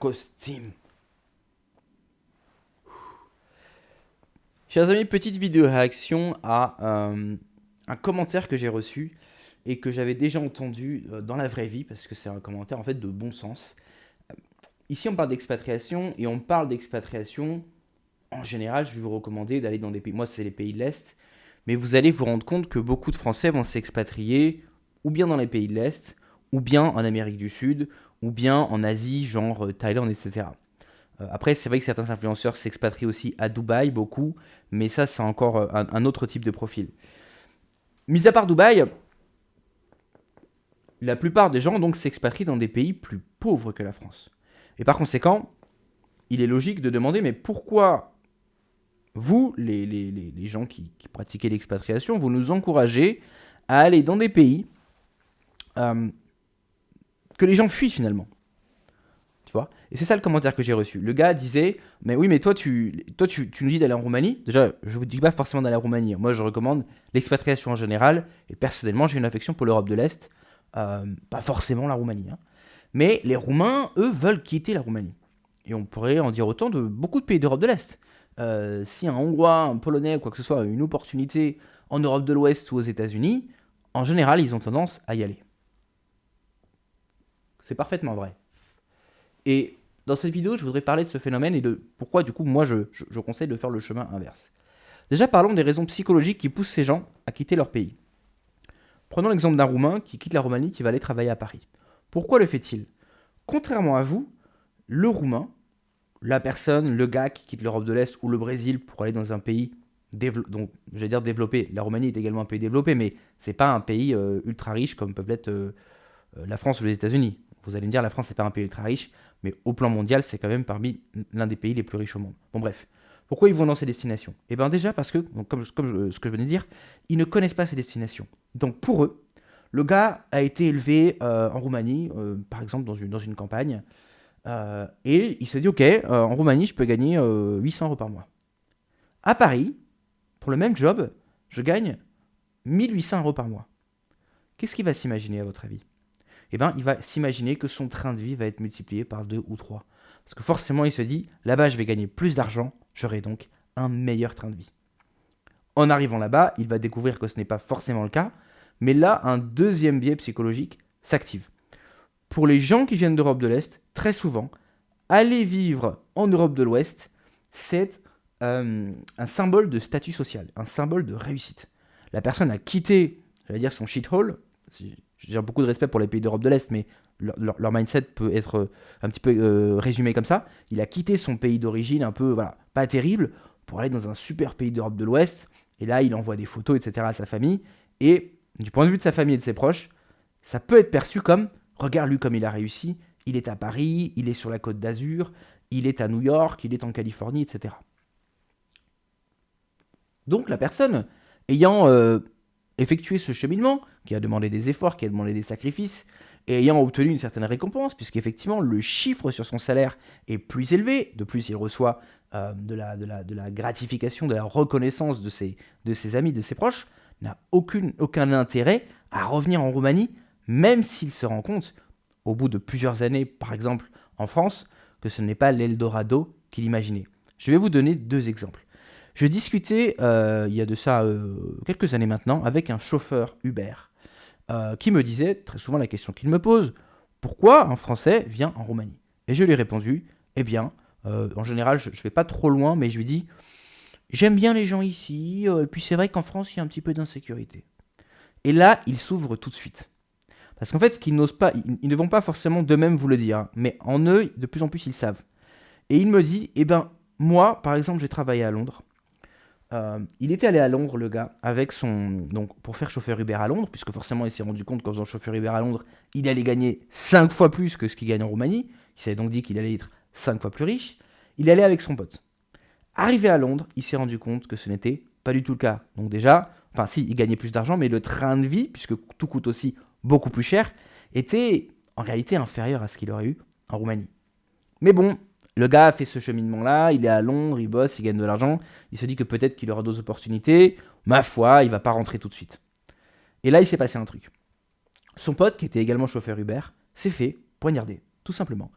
costume. Chers amis, petite vidéo réaction à un commentaire que j'ai reçu et que j'avais déjà entendu dans la vraie vie parce que c'est un commentaire en fait de bon sens. Ici, on parle d'expatriation et on parle d'expatriation. En général, je vais vous recommander d'aller dans des pays. Moi, c'est les pays de l'Est. Mais vous allez vous rendre compte que beaucoup de Français vont s'expatrier ou bien dans les pays de l'Est, ou bien en Amérique du Sud, ou bien en Asie, genre Thaïlande, etc. Après, c'est vrai que certains influenceurs s'expatrient aussi à Dubaï, beaucoup, mais ça, c'est encore un autre type de profil. Mis à part Dubaï, la plupart des gens donc s'expatrient dans des pays plus pauvres que la France. Et par conséquent, il est logique de demander, mais pourquoi vous, les gens qui pratiquez l'expatriation, vous nous encouragez à aller dans des pays euh, que les gens fuient finalement, tu vois. Et c'est ça le commentaire que j'ai reçu. Le gars disait, mais oui, mais toi, tu nous dis d'aller en Roumanie. Déjà, je vous dis pas forcément d'aller en Roumanie. Moi, je recommande l'expatriation en général. Et personnellement, j'ai une affection pour l'Europe de l'Est. Pas forcément la Roumanie, hein. Mais les Roumains, eux, veulent quitter la Roumanie. Et on pourrait en dire autant de beaucoup de pays d'Europe de l'Est. Si un Hongrois, un Polonais ou quoi que ce soit a une opportunité en Europe de l'Ouest ou aux États-Unis, en général, ils ont tendance à y aller. C'est parfaitement vrai. Et dans cette vidéo, je voudrais parler de ce phénomène et de pourquoi, du coup, moi, je conseille de faire le chemin inverse. Déjà, parlons des raisons psychologiques qui poussent ces gens à quitter leur pays. Prenons l'exemple d'un Roumain qui quitte la Roumanie, qui va aller travailler à Paris. Pourquoi le fait-il? Contrairement à vous, le Roumain, la personne, le gars qui quitte l'Europe de l'Est ou le Brésil pour aller dans un pays donc, j'allais dire développé. La Roumanie est également un pays développé, mais c'est pas un pays ultra riche comme peuvent l'être la France ou les États-Unis. Vous allez me dire, la France n'est pas un pays ultra riche, mais au plan mondial, c'est quand même parmi l'un des pays les plus riches au monde. Bon, bref. Pourquoi ils vont dans ces destinations? Eh bien, déjà parce que, donc, comme ce que je venais de dire, ils ne connaissent pas ces destinations. Donc, pour eux, le gars a été élevé en Roumanie, par exemple, dans une campagne, et il se dit, ok, en Roumanie, je peux gagner 800 euros par mois. À Paris, pour le même job, je gagne 1800 euros par mois. Qu'est-ce qu'il va s'imaginer, à votre avis? Eh ben, il va s'imaginer que son train de vie va être multiplié par 2 ou 3. Parce que forcément, il se dit, là-bas, je vais gagner plus d'argent, j'aurai donc un meilleur train de vie. En arrivant là-bas, il va découvrir que ce n'est pas forcément le cas, mais là, un deuxième biais psychologique s'active. Pour les gens qui viennent d'Europe de l'Est, très souvent, aller vivre en Europe de l'Ouest, c'est un symbole de statut social, un symbole de réussite. La personne a quitté, j'allais dire, son shithole. J'ai beaucoup de respect pour les pays d'Europe de l'Est, mais leur mindset peut être un petit peu résumé comme ça. Il a quitté son pays d'origine, un peu, voilà, pas terrible, pour aller dans un super pays d'Europe de l'Ouest. Et là, il envoie des photos, etc. à sa famille. Et du point de vue de sa famille et de ses proches, ça peut être perçu comme, regarde lui comme il a réussi, il est à Paris, il est sur la côte d'Azur, il est à New York, il est en Californie, etc. Donc la personne ayant effectué ce cheminement, qui a demandé des efforts, qui a demandé des sacrifices, et ayant obtenu une certaine récompense, puisqu'effectivement le chiffre sur son salaire est plus élevé, de plus il reçoit de la gratification, de la reconnaissance de ses amis, de ses proches, n'a aucun intérêt à revenir en Roumanie, même s'il se rend compte, au bout de plusieurs années, par exemple en France, que ce n'est pas l'Eldorado qu'il imaginait. Je vais vous donner deux exemples. Je discutais, il y a de ça quelques années maintenant, avec un chauffeur Uber qui me disait très souvent la question qu'il me pose, pourquoi un Français vient en Roumanie? Et je lui ai répondu, eh bien, en général, je ne vais pas trop loin, mais je lui dis, j'aime bien les gens ici, et puis c'est vrai qu'en France, il y a un petit peu d'insécurité. Et là, il s'ouvre tout de suite. Parce qu'en fait, ce qu'ils n'osent pas, ils ne vont pas forcément d'eux-mêmes vous le dire, hein, mais en eux, de plus en plus, ils savent. Et il me dit, eh ben, moi, par exemple, j'ai travaillé à Londres. Il était allé à Londres, le gars, avec son. Donc, pour faire chauffeur Uber à Londres, puisque forcément, il s'est rendu compte qu'en faisant chauffeur Uber à Londres, il allait gagner 5 fois plus que ce qu'il gagne en Roumanie. Il s'est donc dit qu'il allait être 5 fois plus riche. Il est allé avec son pote. Arrivé à Londres, il s'est rendu compte que ce n'était pas du tout le cas. Donc, déjà, enfin, si, il gagnait plus d'argent, mais le train de vie, puisque tout coûte aussi beaucoup plus cher, était en réalité inférieur à ce qu'il aurait eu en Roumanie. Mais bon, le gars a fait ce cheminement-là, il est à Londres, il bosse, il gagne de l'argent, il se dit que peut-être qu'il aura d'autres opportunités, ma foi, il va pas rentrer tout de suite. Et là, il s'est passé un truc. Son pote, qui était également chauffeur Uber, s'est fait poignarder, tout simplement.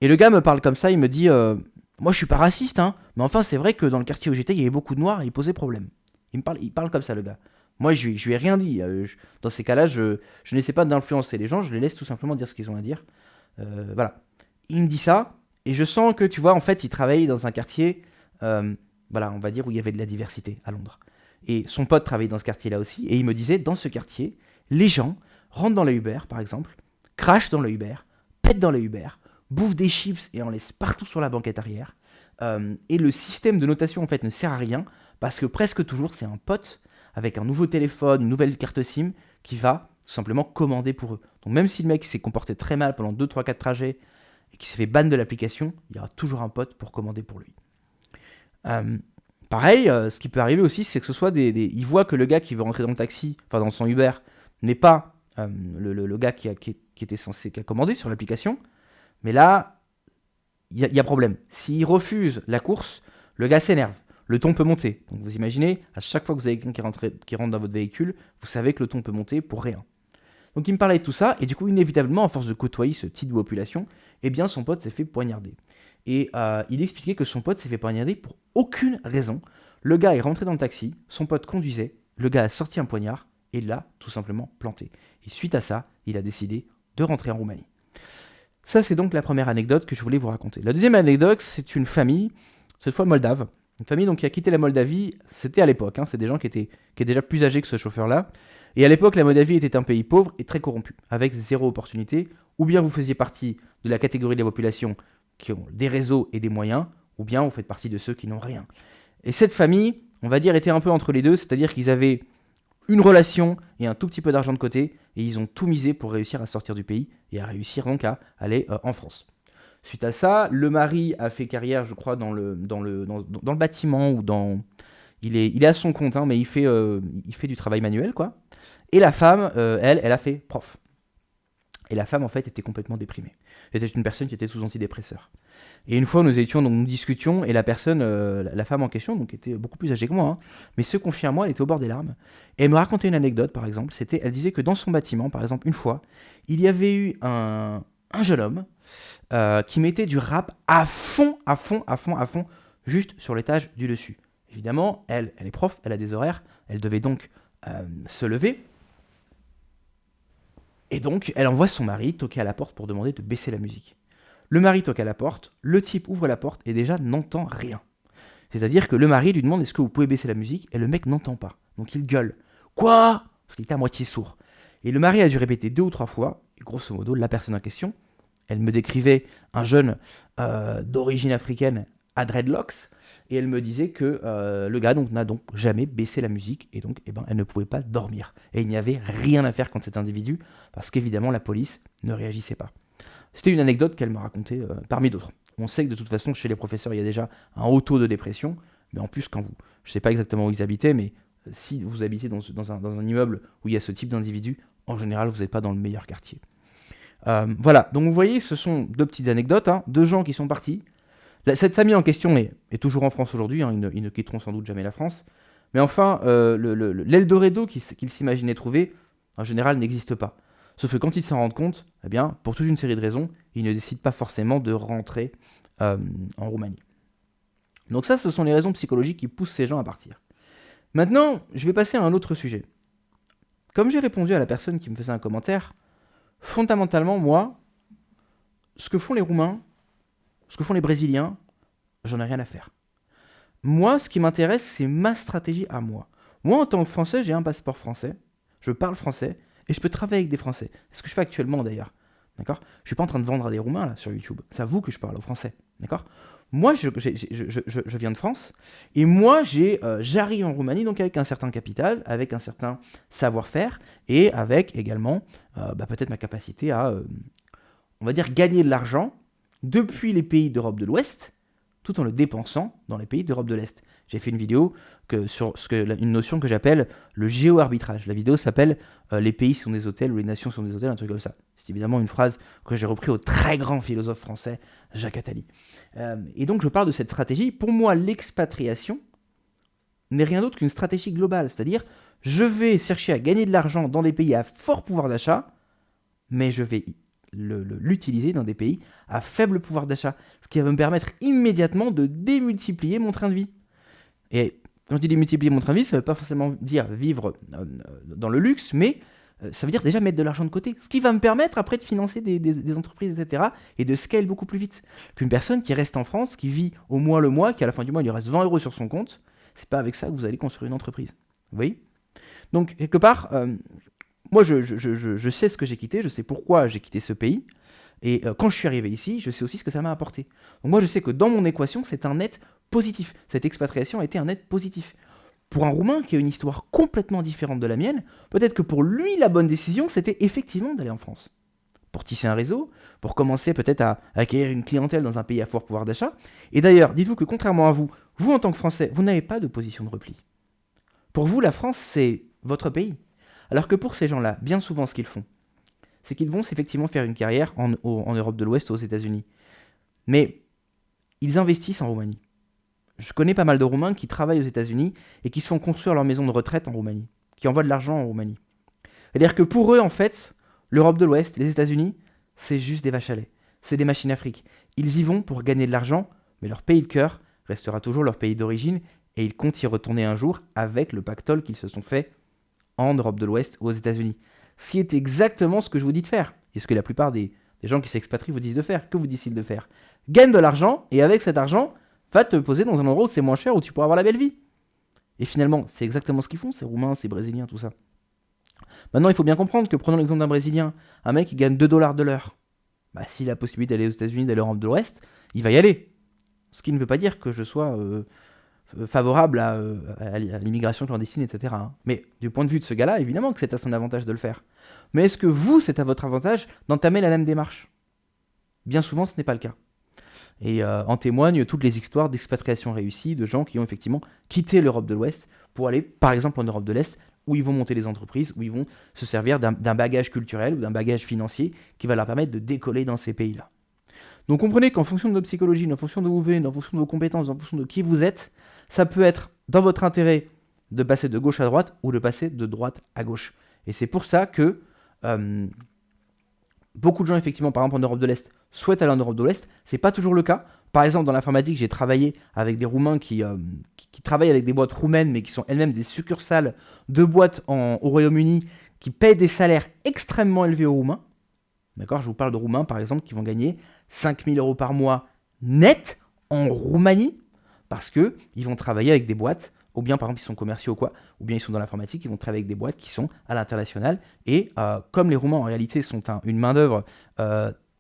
Et le gars me parle comme ça, il me dit moi je suis pas raciste, hein, mais enfin c'est vrai que dans le quartier où j'étais, il y avait beaucoup de noirs et ils posaient problème. Il parle comme ça, le gars. Moi je lui ai rien dit. Dans ces cas-là, je n'essaie pas d'influencer les gens, je les laisse tout simplement dire ce qu'ils ont à dire. Voilà. Il me dit ça, et je sens que, tu vois, en fait, il travaille dans un quartier, euh, voilà, on va dire, où il y avait de la diversité à Londres. Et son pote travaillait dans ce quartier-là aussi, et il me disait, dans ce quartier, les gens rentrent dans le Uber, par exemple, crachent dans le Uber, pètent dans le Uber, bouffent des chips et en laissent partout sur la banquette arrière. Et le système de notation, en fait, ne sert à rien, parce que presque toujours, c'est un pote avec un nouveau téléphone, une nouvelle carte SIM, qui va tout simplement commander pour eux. Donc même si le mec s'est comporté très mal pendant 2, 3, 4 trajets et qui s'est fait ban de l'application, il y aura toujours un pote pour commander pour lui. Euh, Pareil, ce qui peut arriver aussi, c'est que ce soit il voit que le gars qui veut rentrer dans le taxi, enfin dans son Uber, n'est pas le gars qui était censé, qui a commandé sur l'application, mais là, il y a problème. S'il refuse la course, le gars s'énerve. Le ton peut monter. Donc vous imaginez, à chaque fois que vous avez quelqu'un qui rentre dans votre véhicule, vous savez que le ton peut monter pour rien. Donc il me parlait de tout ça, et du coup, inévitablement, à force de côtoyer ce type de population, eh bien, son pote s'est fait poignarder. Et il expliquait que son pote s'est fait poignarder pour aucune raison. Le gars est rentré dans le taxi, son pote conduisait, le gars a sorti un poignard, et l'a tout simplement planté. Et suite à ça, il a décidé de rentrer en Roumanie. Ça, c'est donc la première anecdote que je voulais vous raconter. La deuxième anecdote, c'est une famille, cette fois moldave. Une famille donc, qui a quitté la Moldavie, c'était à l'époque, hein, c'est des gens qui étaient déjà plus âgés que ce chauffeur-là. Et à l'époque, la Moldavie était un pays pauvre et très corrompu, avec zéro opportunité. Ou bien vous faisiez partie de la catégorie de la population qui ont des réseaux et des moyens, ou bien vous faites partie de ceux qui n'ont rien. Et cette famille, on va dire, était un peu entre les deux, c'est-à-dire qu'ils avaient une relation et un tout petit peu d'argent de côté, et ils ont tout misé pour réussir à sortir du pays et à réussir donc à aller en France. Suite à ça, le mari a fait carrière, je crois, dans le bâtiment ou dans... Il est à son compte, hein, mais il fait du travail manuel, quoi. Et la femme, elle a fait prof. Et la femme, en fait, était complètement déprimée. C'était une personne qui était sous antidépresseur. Et une fois, nous discutions, et la personne, la femme en question, donc était beaucoup plus âgée que moi, hein, mais se confiait à moi, elle était au bord des larmes. Et elle me racontait une anecdote, par exemple. Elle disait que dans son bâtiment, par exemple, une fois, il y avait eu un jeune homme qui mettait du rap à fond, à fond, à fond, à fond, juste sur l'étage du dessus. Évidemment, elle est prof, elle a des horaires, elle devait donc se lever. Et donc, elle envoie son mari toquer à la porte pour demander de baisser la musique. Le mari toque à la porte, le type ouvre la porte et déjà n'entend rien. C'est-à-dire que le mari lui demande est-ce que vous pouvez baisser la musique et le mec n'entend pas. Donc il gueule. Quoi? Parce qu'il était à moitié sourd. Et le mari a dû répéter 2 ou 3 fois. Et grosso modo, la personne en question, elle me décrivait un jeune d'origine africaine à dreadlocks. Et elle me disait que le gars n'a donc jamais baissé la musique. Et donc, elle ne pouvait pas dormir. Et il n'y avait rien à faire contre cet individu. Parce qu'évidemment, la police ne réagissait pas. C'était une anecdote qu'elle m'a racontée parmi d'autres. On sait que de toute façon, chez les professeurs, il y a déjà un haut taux de dépression. Mais en plus, je ne sais pas exactement où ils habitaient, mais si vous habitez dans un immeuble où il y a ce type d'individu, en général, vous n'êtes pas dans le meilleur quartier. Voilà, donc vous voyez, ce sont 2 petites anecdotes, hein, 2 gens qui sont partis. Cette famille en question est toujours en France aujourd'hui, hein, ils ne quitteront sans doute jamais la France. Mais enfin, l'Eldorado qu'ils s'imaginaient trouver, en général, n'existe pas. Sauf que quand ils s'en rendent compte, eh bien, pour toute une série de raisons, ils ne décident pas forcément de rentrer en Roumanie. Donc ça, ce sont les raisons psychologiques qui poussent ces gens à partir. Maintenant, je vais passer à un autre sujet. Comme j'ai répondu à la personne qui me faisait un commentaire, fondamentalement, moi, ce que font les Roumains, ce que font les Brésiliens, j'en ai rien à faire. Moi, ce qui m'intéresse, c'est ma stratégie à moi. Moi, en tant que Français, j'ai un passeport français, je parle français, et je peux travailler avec des Français. C'est ce que je fais actuellement, d'ailleurs. D'accord? Je ne suis pas en train de vendre à des Roumains, là, sur YouTube. C'est à vous que je parle, aux Français. D'accord? Moi, je viens de France, et moi, j'arrive en Roumanie, donc avec un certain capital, avec un certain savoir-faire, et avec également, peut-être ma capacité à, on va dire, gagner de l'argent depuis les pays d'Europe de l'Ouest, tout en le dépensant dans les pays d'Europe de l'Est. J'ai fait une vidéo sur une notion que j'appelle le géo-arbitrage. La vidéo s'appelle les pays sont des hôtels ou les nations sont des hôtels, un truc comme ça. C'est évidemment une phrase que j'ai repris au très grand philosophe français Jacques Attali. Et donc je parle de cette stratégie. Pour moi, l'expatriation n'est rien d'autre qu'une stratégie globale. C'est-à-dire, je vais chercher à gagner de l'argent dans des pays à fort pouvoir d'achat, mais je vais l'utiliser dans des pays à faible pouvoir d'achat, ce qui va me permettre immédiatement de démultiplier mon train de vie. Et quand je dis démultiplier mon train de vie, ça ne veut pas forcément dire vivre dans le luxe, mais ça veut dire déjà mettre de l'argent de côté. Ce qui va me permettre après de financer des entreprises, etc. et de scale beaucoup plus vite. Qu'une personne qui reste en France, qui vit au mois le mois, qui à la fin du mois il lui reste 20 € sur son compte, c'est pas avec ça que vous allez construire une entreprise. Vous voyez? Donc, quelque part, moi je sais ce que j'ai quitté, je sais pourquoi j'ai quitté ce pays. Et quand je suis arrivé ici, je sais aussi ce que ça m'a apporté. Donc moi je sais que dans mon équation, c'est un net positif. Cette expatriation a été un net positif. Pour un Roumain qui a une histoire complètement différente de la mienne, peut-être que pour lui, la bonne décision, c'était effectivement d'aller en France. Pour tisser un réseau, pour commencer peut-être à acquérir une clientèle dans un pays à fort pouvoir d'achat. Et d'ailleurs, dites-vous que contrairement à vous, vous en tant que Français, vous n'avez pas de position de repli. Pour vous, la France, c'est votre pays. Alors que pour ces gens-là, bien souvent, ce qu'ils font, c'est qu'ils vont effectivement faire une carrière en Europe de l'Ouest, aux États-Unis. Mais ils investissent en Roumanie. Je connais pas mal de Roumains qui travaillent aux États-Unis et qui se font construire leur maison de retraite en Roumanie, qui envoient de l'argent en Roumanie. C'est-à-dire que pour eux, en fait, l'Europe de l'Ouest, les États-Unis, c'est juste des vaches à lait. C'est des machines à fric. Ils y vont pour gagner de l'argent, mais leur pays de cœur restera toujours leur pays d'origine et ils comptent y retourner un jour avec le pactole qu'ils se sont fait en Europe de l'Ouest ou aux États-Unis. Ce qui est exactement ce que je vous dis de faire. Et ce que la plupart des gens qui s'expatrient vous disent de faire. Que vous disent-ils de faire? Gagne de l'argent et avec cet argent, va te poser dans un endroit où c'est moins cher, où tu pourras avoir la belle vie. Et finalement, c'est exactement ce qu'ils font, ces Roumains, ces Brésiliens, tout ça. Maintenant, il faut bien comprendre que, prenons l'exemple d'un Brésilien, un mec qui gagne 2 $ de l'heure, bah, s'il a la possibilité d'aller aux États-Unis, d'aller en Europe de l'Ouest, il va y aller. Ce qui ne veut pas dire que je sois favorable à l'immigration clandestine, etc. hein. Mais du point de vue de ce gars-là, évidemment que c'est à son avantage de le faire. Mais est-ce que vous, c'est à votre avantage d'entamer la même démarche? Bien souvent, ce n'est pas le cas. Et en témoignent toutes les histoires d'expatriation réussie de gens qui ont effectivement quitté l'Europe de l'Ouest pour aller, par exemple, en Europe de l'Est, où ils vont monter des entreprises, où ils vont se servir d'un bagage culturel ou d'un bagage financier qui va leur permettre de décoller dans ces pays-là. Donc comprenez qu'en fonction de votre psychologie, en fonction de où vous venez, en fonction de vos compétences, en fonction de qui vous êtes, ça peut être dans votre intérêt de passer de gauche à droite ou de passer de droite à gauche. Et c'est pour ça que beaucoup de gens, effectivement, par exemple en Europe de l'Est, souhaitent aller en Europe de l'Est. C'est pas toujours le cas. Par exemple, dans l'informatique, j'ai travaillé avec des Roumains qui travaillent avec des boîtes roumaines, mais qui sont elles-mêmes des succursales de boîtes au Royaume-Uni, qui payent des salaires extrêmement élevés aux Roumains. D'accord? Je vous parle de Roumains, par exemple, qui vont gagner 5 000 € par mois net en Roumanie, parce qu'ils vont travailler avec des boîtes, ou bien par exemple ils sont commerciaux ou quoi, ou bien ils sont dans l'informatique, ils vont travailler avec des boîtes qui sont à l'international, et comme les Roumains en réalité sont une main-d'œuvre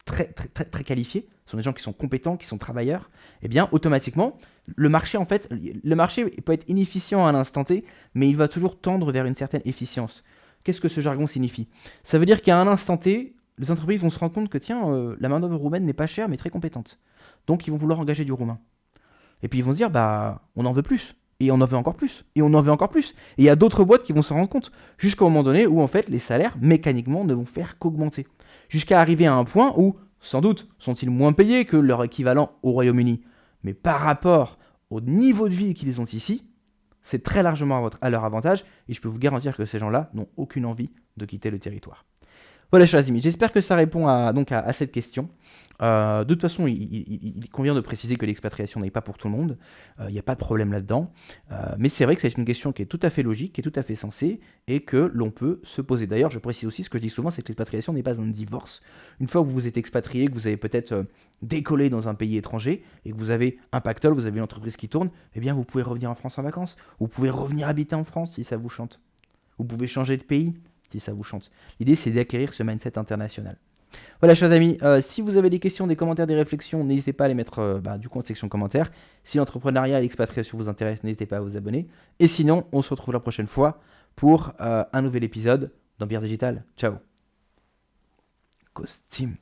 très qualifiée, ce sont des gens qui sont compétents, qui sont travailleurs, et bien automatiquement, le marché peut être inefficient à l'instant T, mais il va toujours tendre vers une certaine efficience. Qu'est-ce que ce jargon signifie? Ça veut dire qu'à un instant T, les entreprises vont se rendre compte que tiens, la main-d'œuvre roumaine n'est pas chère mais très compétente. Donc ils vont vouloir engager du roumain. Et puis ils vont se dire, bah, on en veut plus. Et on en veut encore plus. Et on en veut encore plus. Et il y a d'autres boîtes qui vont se rendre compte. Jusqu'au moment donné où, en fait, les salaires, mécaniquement, ne vont faire qu'augmenter. Jusqu'à arriver à un point où, sans doute, sont-ils moins payés que leur équivalent au Royaume-Uni. Mais par rapport au niveau de vie qu'ils ont ici, c'est très largement à leur avantage. Et je peux vous garantir que ces gens-là n'ont aucune envie de quitter le territoire. Voilà, chers amis, j'espère que ça répond à cette question. De toute façon, il convient de préciser que l'expatriation n'est pas pour tout le monde. Il n'y a pas de problème là-dedans. Mais c'est vrai que c'est une question qui est tout à fait logique, qui est tout à fait sensée, et que l'on peut se poser. D'ailleurs, je précise aussi, ce que je dis souvent, c'est que l'expatriation n'est pas un divorce. Une fois que vous vous êtes expatrié, que vous avez peut-être décollé dans un pays étranger, et que vous avez un pactole, vous avez une entreprise qui tourne, eh bien, vous pouvez revenir en France en vacances. Vous pouvez revenir habiter en France si ça vous chante. Vous pouvez changer de pays si ça vous chante. L'idée, c'est d'acquérir ce mindset international. Voilà, chers amis, si vous avez des questions, des commentaires, des réflexions, n'hésitez pas à les mettre du coup en section commentaires. Si l'entrepreneuriat et l'expatriation vous intéressent, n'hésitez pas à vous abonner. Et sinon, on se retrouve la prochaine fois pour un nouvel épisode dans Bière Digital. Ciao. Costume.